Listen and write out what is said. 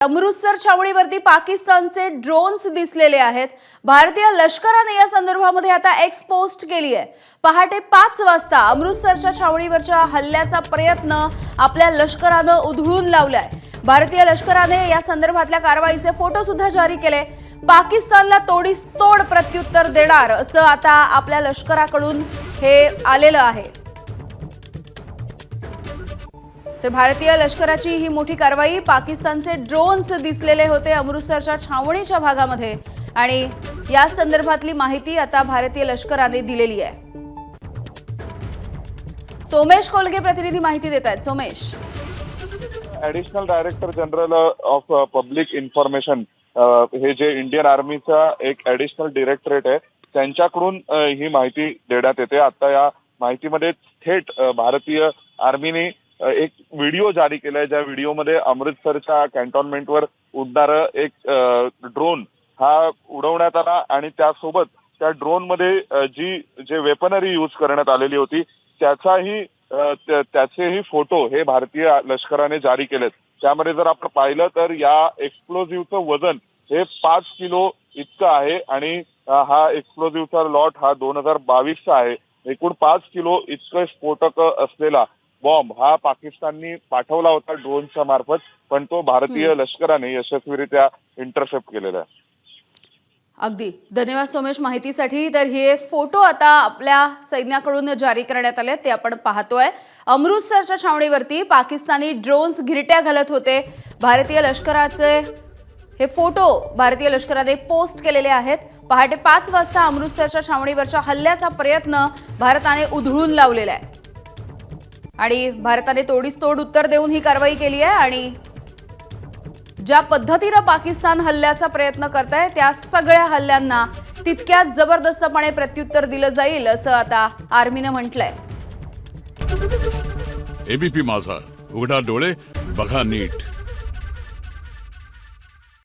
अमृतसर छावणीवरती पाकिस्तानचे ड्रोन्स दिसलेले आहेत। भारतीय लष्कराने या संदर्भामध्ये आता एक्स पोस्ट केली आहे। पहाटे 5 वाजता अमृतसरच्या छावणीवरच्या हल्ल्याचा प्रयत्न आपल्या लष्कराने उधळून लावलाय। भारतीय लष्कराने या संदर्भातल्या कारवाईचे फोटो सुद्धा जारी केले। पाकिस्तानला तोडीस तोड प्रत्युत्तर देणार असं आता आपल्या लष्कराकडून हे आलेलं आहे। तर भारतीय लष्कराची ही मोठी कारवाई, पाकिस्तानचे ड्रोन्स दिसलेले होते अमृतसरच्या छावणीच्या भागामध्ये आणि या संदर्भातली माहिती आता भारतीय लष्कराने दिलेली आहे। सोमेश कोलगे प्रतिनिधी माहिती देत आहेत। Somesh, additional director general of public information हे जे इंडियन आर्मीचा एक ऍडिशनल डायरेक्टरेट आहे त्यांच्याकडून ही माहिती देण्यात येते। आता या माहितीमध्ये थेट भारतीय आर्मीने एक व्हिडिओ जारी केलाय, ज्या व्हिडिओमध्ये अमृतसरच्या कॅन्टोन्मेंटवर उडणारा एक ड्रोन हा उडवण्यात आला आणि त्यासोबत त्या ड्रोन मध्ये जे वेपनरी यूज करण्यात आलेली होती त्याचेही फोटो हे भारतीय लष्कराने जारी केलेत। त्यामध्ये जर आपण पाहिलं तर या एक्सप्लोजिव्हचं वजन हे 5 किलो इतकं आहे आणि हा एक्सप्लोजिव्हचा लॉट हा 2022चा आहे। एकूण 5 किलो इतकं स्फोटक असलेला बॉम्ब हा पाकिस्ताननी पाठवला होता ड्रोनच्या मार्फत, पण तो भारतीय लष्कराने यशस्वीरित्या इंटरसेप्ट केलेला आहे। अगदी धन्यवाद सोमेश माहितीसाठी। तर हे फोटो आता आपल्या सैन्याकडून जारी करण्यात आले, ते आपण पाहतोय। अमृतसरच्या छावणीवरती पाकिस्तानी ड्रोन्स घिरट्या घालत होते। भारतीय लष्कराचे हे फोटो भारतीय लष्कराने पोस्ट केलेले आहेत। पहाटे 5 वाजता अमृतसरच्या छावणीवरच्या हल्ल्याचा प्रयत्न भारताने उधळून लावलेला आहे आणि भारताने तोडीस तोड उत्तर देऊन ही कारवाई केली आहे आणि ज्या पद्धतीने पाकिस्तान हल्ल्याचा प्रयत्न करत आहे त्या सगळ्या हल्ल्यांना तितक्याच जबरदस्तपणे प्रत्युत्तर दिलं जाईल असं आता आर्मीने म्हटलंय। एबीपी माझा, उघडा डोळे बघा नीट।